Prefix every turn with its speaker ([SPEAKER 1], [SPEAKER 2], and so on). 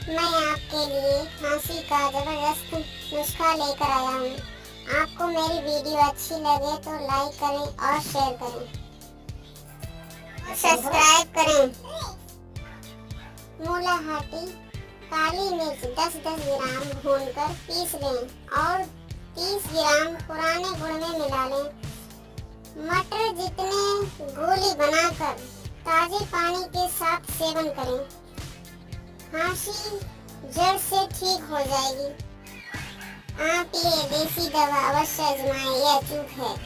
[SPEAKER 1] मैं आपके लिए खांसी का जबरदस्त नुस्खा लेकर आया हूँ। आपको मेरी वीडियो अच्छी लगे तो लाइक करें और शेयर करें, सब्सक्राइब करें। मूलाहाटी काली मिर्च 10-10 ग्राम भूनकर पीस लें और 30 ग्राम पुराने गुड़ में मिला लें। मटर जितने गोली बनाकर ताजे पानी के साथ सेवन करें। खांसी जड़ से ठीक हो जाएगी। आप ये देसी दवा अवश्य आजमाएं, यह अचूक है।